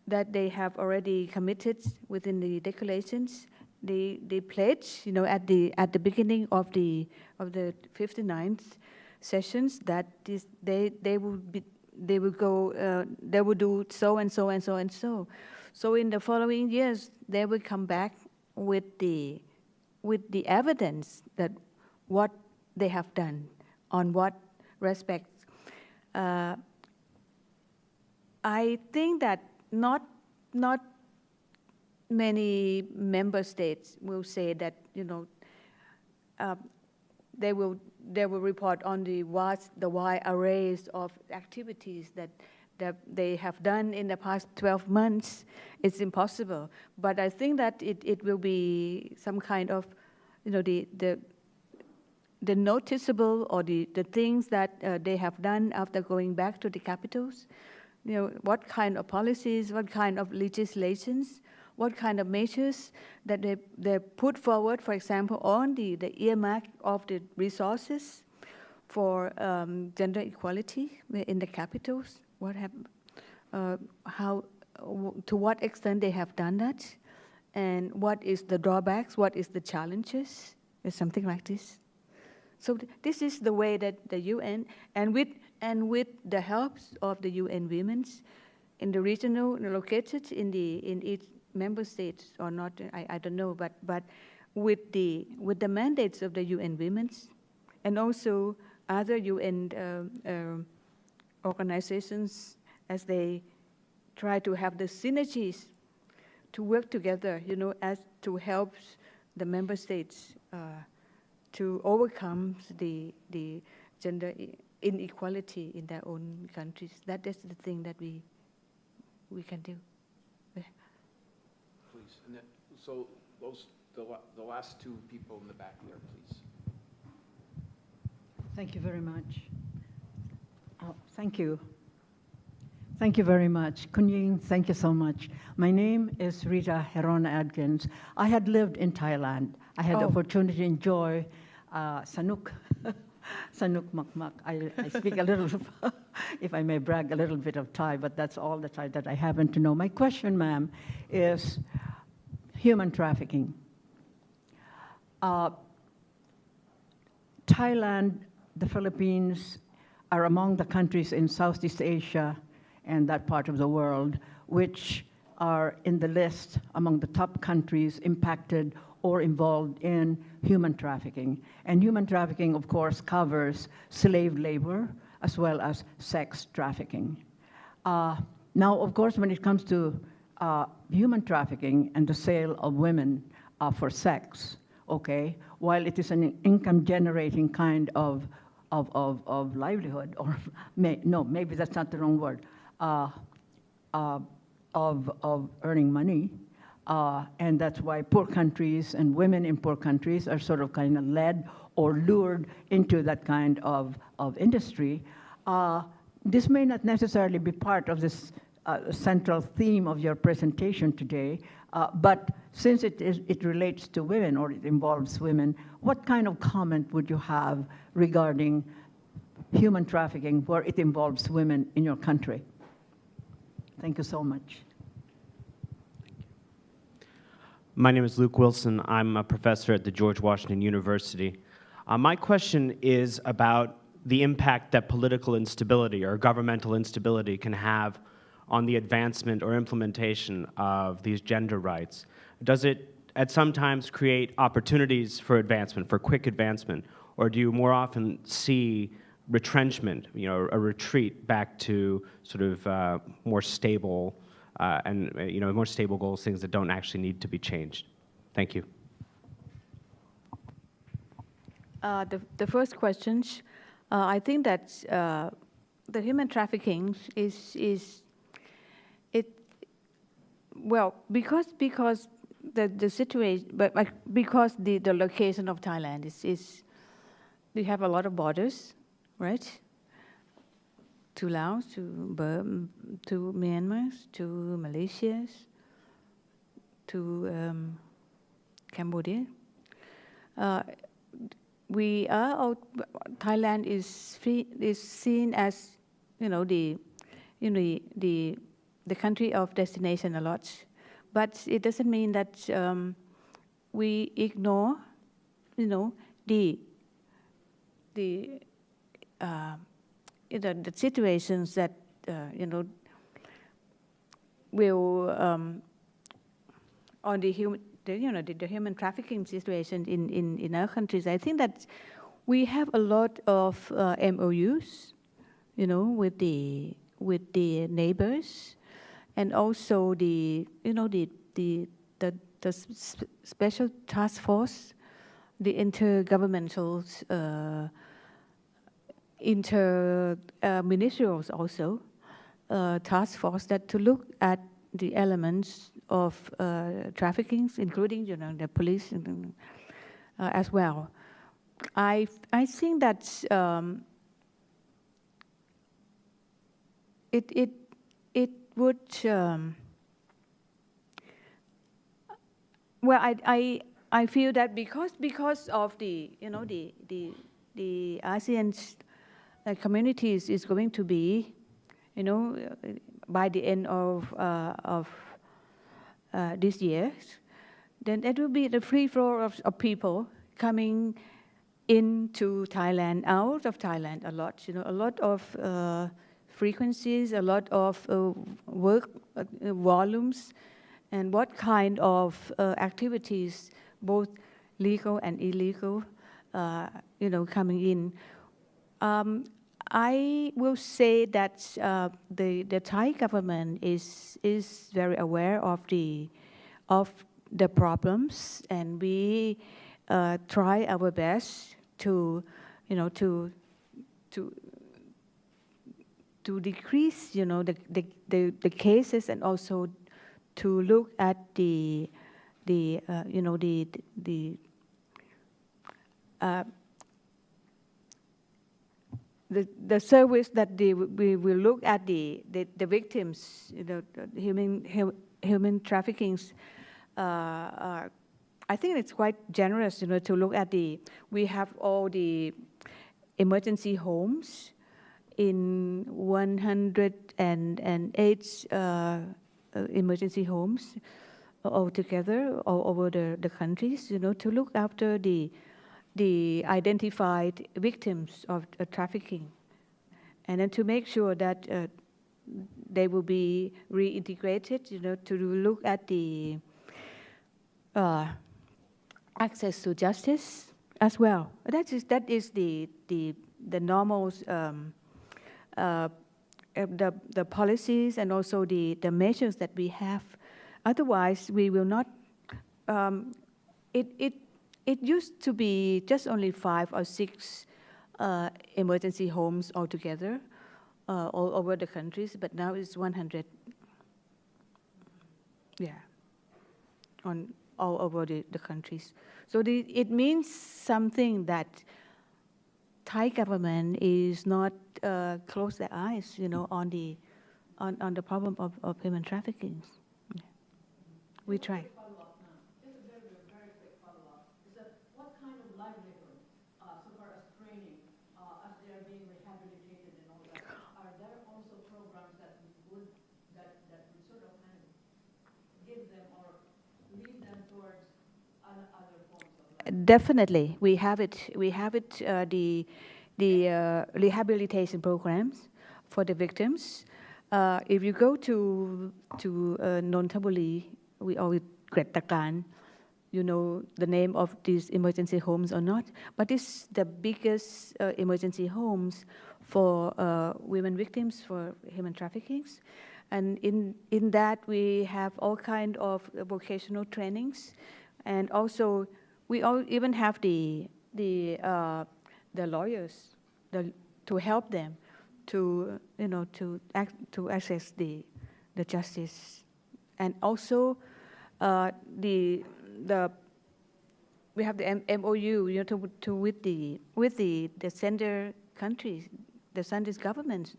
that they have already committed within the declarations. They pledge, at the beginning of the 59th sessions that they will do so and so and so and so. So in the following years, they will come back with the evidence that what they have done on what respects. I think that not many member states will say that they will report on the wide arrays of activities that they have done in the past 12 months. It's impossible. But I think that it will be some kind of, the noticeable or the things that they have done after going back to the capitals. What kind of policies, what kind of legislations, what kind of measures that they put forward, for example, on the earmark of the resources for gender equality in the capitals. To what extent they have done that, and what is the drawbacks, what is the challenges, or something like this. So this is the way that the UN, and with the help of the UN Women's in the regional located in each member states or not, I don't know, but with the mandates of the UN Women's and also other UN organizations, as they try to have the synergies to work together, as to help the member states to overcome the gender inequality in their own countries. That is the thing that we can do. Please, and then, so the last two people in the back there, please. Thank you very much. Thank you. Thank you very much. Kunying, thank you so much. My name is Rita Herona Adkins. I had lived in Thailand. I had the opportunity to enjoy Sanuk, Sanuk Makmak. I speak a little, if I may brag, a little bit of Thai, but that's all the Thai that I happen to know. My question, ma'am, is human trafficking. Thailand, the Philippines are among the countries in Southeast Asia and that part of the world which are in the list among the top countries impacted or involved in human trafficking. And human trafficking, of course, covers slave labor as well as sex trafficking. Now, of course, when it comes to human trafficking and the sale of women for sex, okay, while it is an income-generating kind of livelihood, or maybe that's not the wrong word, of earning money, and that's why poor countries and women in poor countries are sort of kind of led or lured into that kind of industry. This may not necessarily be part of this central theme of your presentation today, but since it relates to women or it involves women, what kind of comment would you have regarding human trafficking where it involves women in your country? Thank you so much. My name is Luke Wilson. I'm a professor at the George Washington University. My question is about the impact that political instability or governmental instability can have on the advancement or implementation of these gender rights. Does it at some times create opportunities for advancement, for quick advancement, or do you more often see retrenchment, a retreat back to sort of more stable and more stable goals, things that don't actually need to be changed? Thank you. The first question, I think that the human trafficking is because the situation, but because the location of Thailand is we have a lot of borders, right? To Laos, to Burma, to Myanmar, to Malaysia, to Cambodia. Thailand is seen as the country of destination a lot, but it doesn't mean that we ignore the situations that will on the human trafficking situation in our countries. I think that we have a lot of MOUs, with the neighbors, and also the special task force, the intergovernmental, interministerials also task force that to look at the elements of trafficking, including the police as well. I think that it would well I feel that because of the the ASEAN communities is going to be by the end of this year, then it will be the free flow of people coming into Thailand, out of Thailand a lot. A lot of frequencies, a lot of work volumes, and what kind of activities, both legal and illegal, coming in. I will say that the Thai government is very aware of the problems, and we try our best to decrease the cases, and also to look at the service that we will look at the victims, human trafficking. I think it's quite generous, to look at we have all the emergency homes in 108 emergency homes altogether all over the countries, to look after the identified victims of trafficking, and then to make sure that they will be reintegrated, to look at the access to justice as well. That is the normal the policies, and also the measures that we have. Otherwise, we will not. It used to be just only 5 or 6 emergency homes altogether all over the countries, but now it's 100. Yeah, on all over the countries. So it means something that Thai government is not close their eyes, on the problem of human trafficking. Yeah. We try. Definitely, we have it. We have it. The rehabilitation programs for the victims. If you go to Nonthaburi, we always Gretakan, you know the name of these emergency homes or not, but it's the biggest emergency homes for women victims for human trafficking. And in that we have all kind of vocational trainings, and also we all even have the lawyers to help them to to access the justice, and also we have the MOU with the sender countries, the sender governments,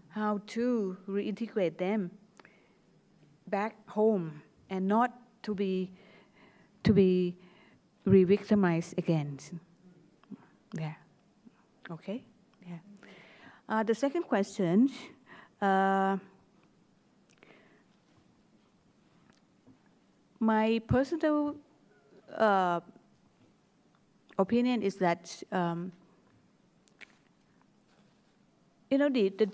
how to reintegrate them back home and not to be re-victimized again. Yeah. Okay. Yeah. The second question. My personal opinion is that the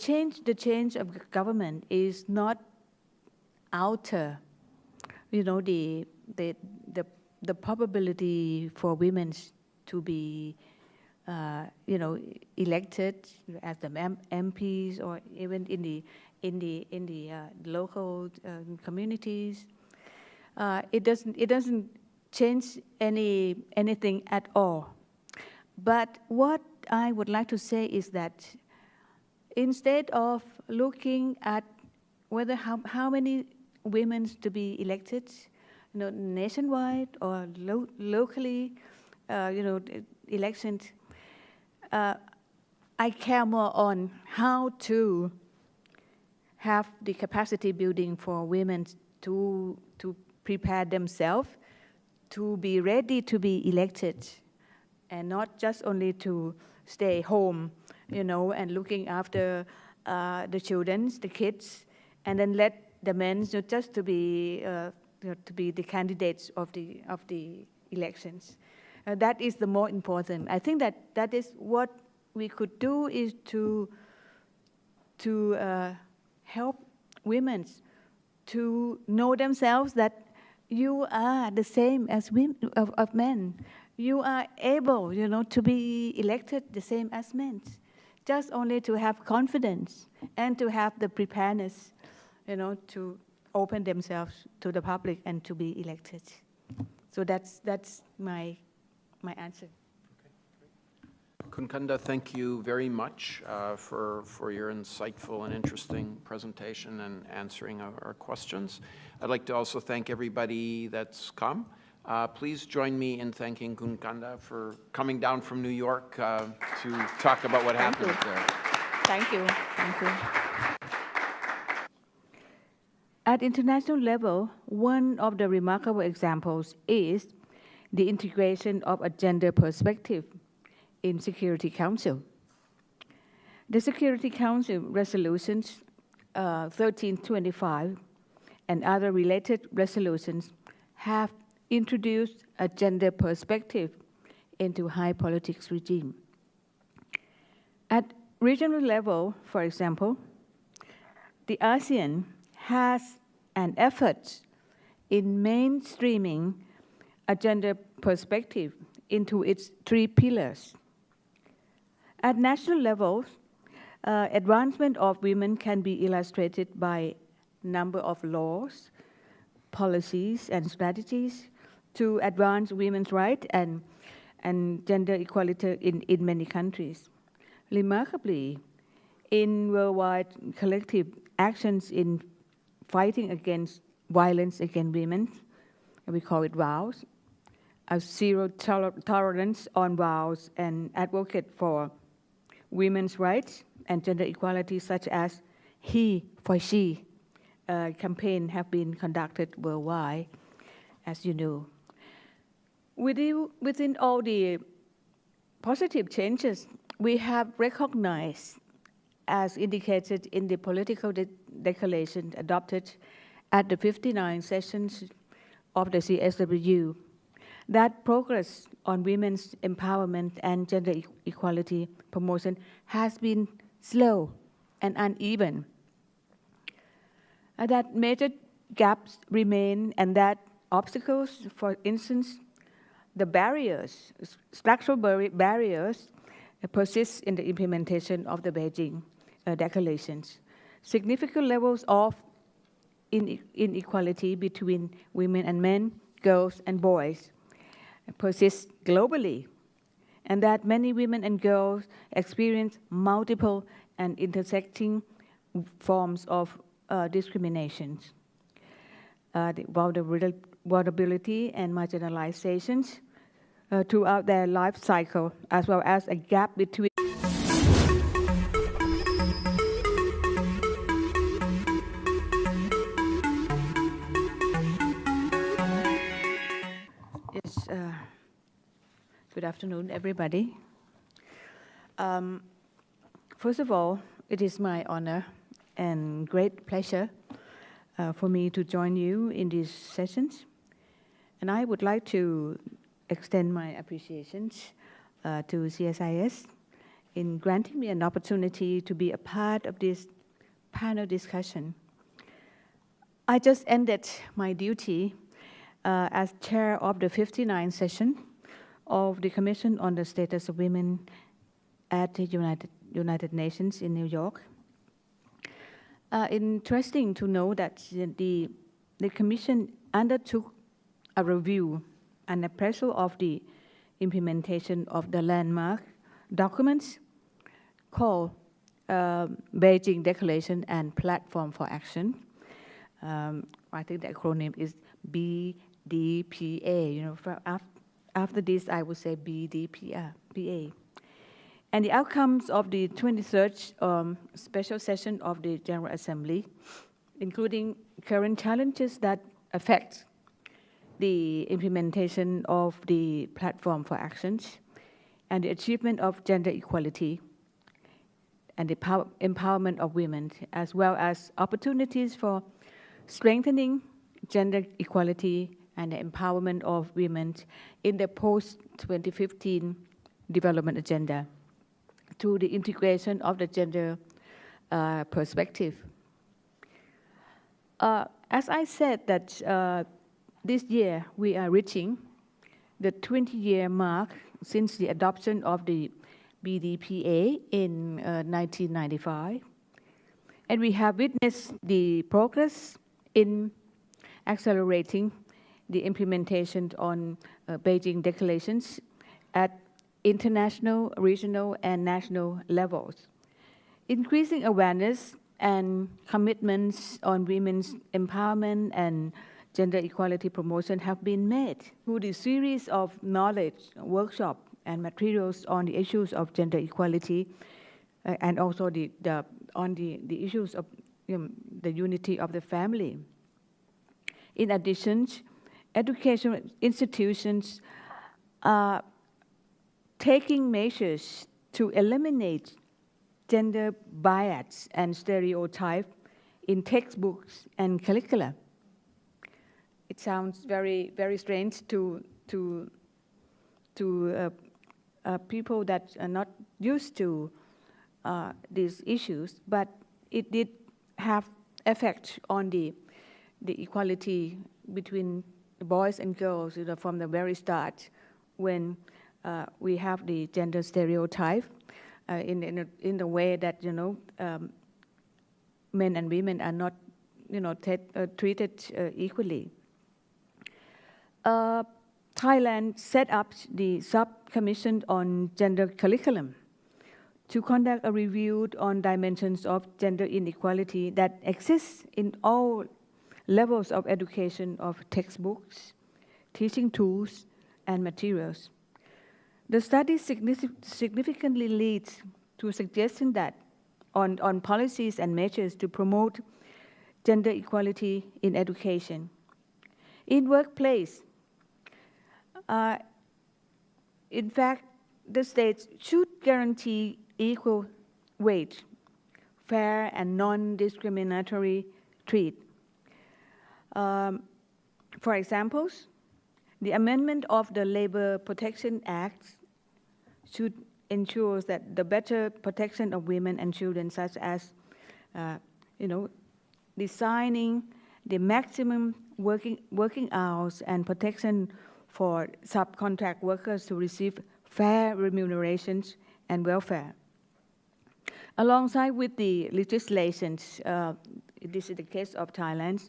change of government is not alter the probability for women to be elected as the MPs or even in the local communities. It doesn't change anything at all. But what I would like to say is that instead of looking at whether how many women to be elected, nationwide or locally, elections, I care more on how to have the capacity building for women to prepare themselves to be ready to be elected, and not just only to stay home, and looking after the children, the kids, and then let the men just to be the candidates of the elections. That is the more important. I think that is what we could do, is to help women to know themselves that you are the same as women of men. You are able, to be elected the same as men. Just only to have confidence and to have the preparedness, to open themselves to the public and to be elected. So that's my answer. Kanda, thank you very much for your insightful and interesting presentation and answering our questions. I'd like to also thank everybody that's come. Please join me in thanking Kanda for coming down from New York to talk about what happened there. Thank you. Thank you. At international level, one of the remarkable examples is the integration of a gender perspective in Security Council. The Security Council resolutions 1325 and other related resolutions have introduced a gender perspective into high politics regime. At regional level, for example, the ASEAN has an effort in mainstreaming a gender perspective into its 3 pillars. At national level, advancement of women can be illustrated by number of laws, policies, and strategies to advance women's rights and gender equality in many countries. Remarkably, in worldwide collective actions in fighting against violence against women, we call it VOWs, a zero tolerance on violence, and advocate for women's rights and gender equality, such as He for She campaign, have been conducted worldwide, as you know. Within all the positive changes, we have recognized, as indicated in the political declaration adopted at the 59 sessions of the CSW, that progress on women's empowerment and gender equality promotion has been slow and uneven, that major gaps remain, and that obstacles, for instance, the barriers, structural barriers, persist in the implementation of the Beijing declarations. Significant levels of inequality between women and men, girls and boys persist globally, and that many women and girls experience multiple and intersecting forms of discrimination. The vulnerability and marginalizations throughout their life cycle, as well as a gap between Yes, good afternoon, everybody. First of all, it is my honor and great pleasure for me to join you in these sessions. And I would like to extend my appreciations to CSIS in granting me an opportunity to be a part of this panel discussion. I just ended my duty as chair of the 59th session of the Commission on the Status of Women at the United Nations in New York. Interesting to know that the Commission undertook a review and appraisal of the implementation of the landmark documents called Beijing Declaration and Platform for Action. I think the acronym is BDPA. You know, after this, I would say BDPA. And the outcomes of the 23rd special session of the General Assembly, including current challenges that affect the implementation of the platform for actions, and the achievement of gender equality, and the empowerment of women, as well as opportunities for strengthening gender equality and the empowerment of women in the post-2015 development agenda through the integration of the gender perspective. As I said, that this year we are reaching the 20-year mark since the adoption of the BDPA in 1995. And we have witnessed the progress in accelerating the implementation on Beijing declarations at international, regional, and national levels. Increasing awareness and commitments on women's empowerment and gender equality promotion have been made through the series of knowledge workshops and materials on the issues of gender equality and also on the issues of the unity of the family. In addition, educational institutions are taking measures to eliminate gender bias and stereotype in textbooks and curricula. It sounds very, very strange to people that are not used to these issues, but it did have effect on the equality between boys and girls, from the very start, when we have the gender stereotype in the way that men and women are not treated equally. Thailand set up the sub-commission on gender curriculum to conduct a review on dimensions of gender inequality that exists in all levels of education of textbooks, teaching tools, and materials. The study significantly leads to suggestion that on policies and measures to promote gender equality in education. In workplace, in fact, the states should guarantee equal wage, fair and non-discriminatory treat. For examples, the amendment of the Labor Protection Act should ensure that the better protection of women and children, such as, designing the maximum working hours and protection for subcontract workers to receive fair remunerations and welfare. Alongside with the legislations, this is the case of Thailand,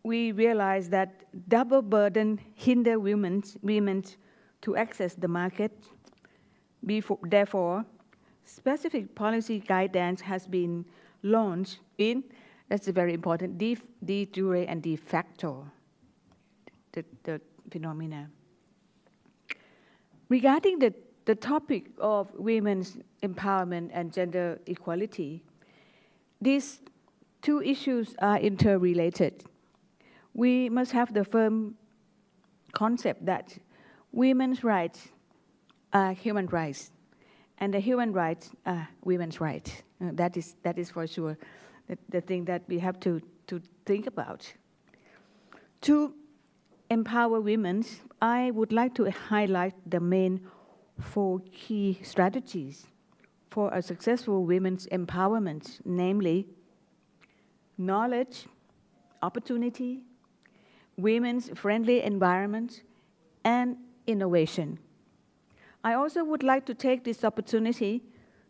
we realize that double burden hinder women to access the market. Therefore, specific policy guidance has been launched in, that's very important, de jure and de facto, the phenomena. Regarding the topic of women's empowerment and gender equality, these two issues are interrelated. We must have the firm concept that women's rights are human rights, and the human rights are women's rights. That is for sure the thing that we have to think about. To empower women, I would like to highlight the main 4 key strategies for a successful women's empowerment, namely knowledge, opportunity, women's friendly environment, and innovation. I also would like to take this opportunity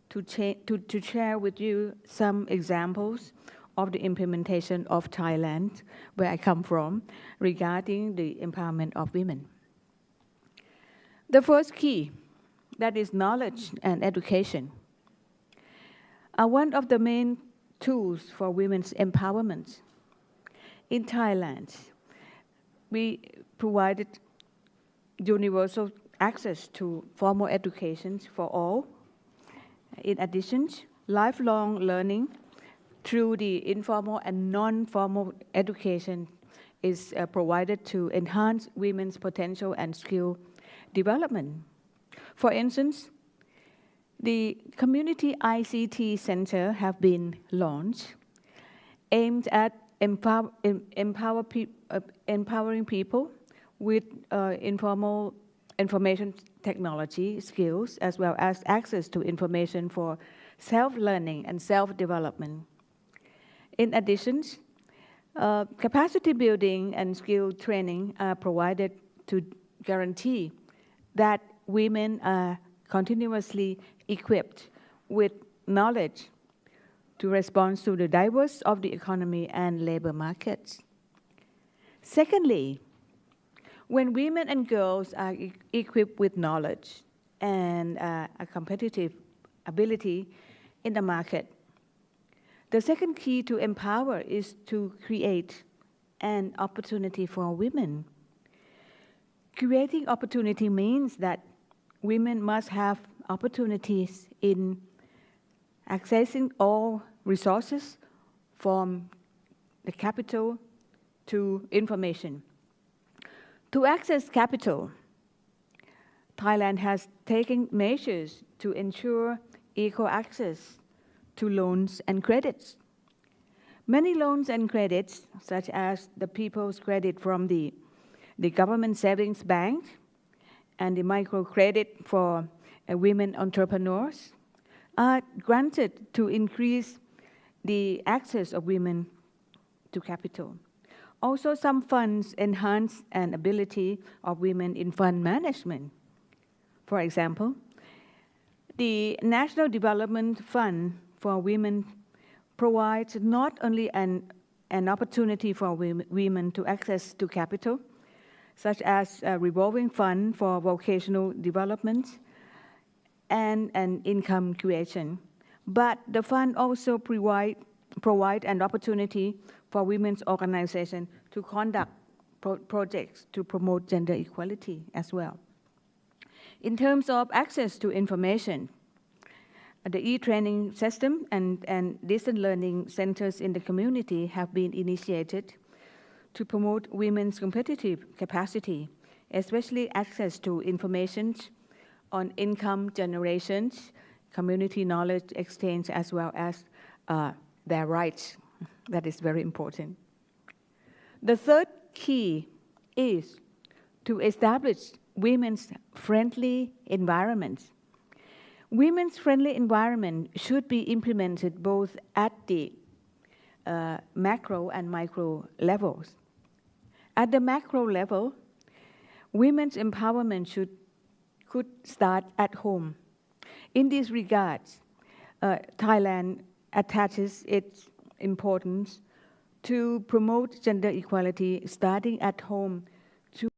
to share with you some examples of the implementation of Thailand, where I come from, regarding the empowerment of women. The first key, that is knowledge and education, are one of the main tools for women's empowerment. In Thailand, we provided universal access to formal education for all. In addition, lifelong learning through the informal and non-formal education is provided to enhance women's potential and skill development. For instance, the Community ICT Center have been launched, aimed at empowering people with informal information technology skills, as well as access to information for self-learning and self-development. In addition, capacity building and skill training are provided to guarantee that women are continuously equipped with knowledge to respond to the diverse of the economy and labor markets. Secondly, when women and girls are equipped with knowledge and a competitive ability in the market, the second key to empower is to create an opportunity for women. Creating opportunity means that women must have opportunities in accessing all resources, from the capital to information. To access capital, Thailand has taken measures to ensure equal access to loans and credits. Many loans and credits, such as the People's Credit from the Government Savings Bank and the microcredit for women entrepreneurs, are granted to increase the access of women to capital. Also, some funds enhance an ability of women in fund management. For example, the National Development Fund for Women provides not only an opportunity for women to access to capital, such as a revolving fund for vocational development and an income creation, but the fund also provide an opportunity for women's organizations to conduct projects to promote gender equality as well. In terms of access to information, The e-training system and distance learning centers in the community have been initiated to promote women's competitive capacity, especially access to information on income generations, community knowledge exchange, as well as their rights. That is very important. The third key is to establish women's friendly environments. Women's friendly environment should be implemented both at the macro and micro levels. At the macro level, women's empowerment could start at home. In this regard, Thailand attaches its importance to promote gender equality starting at home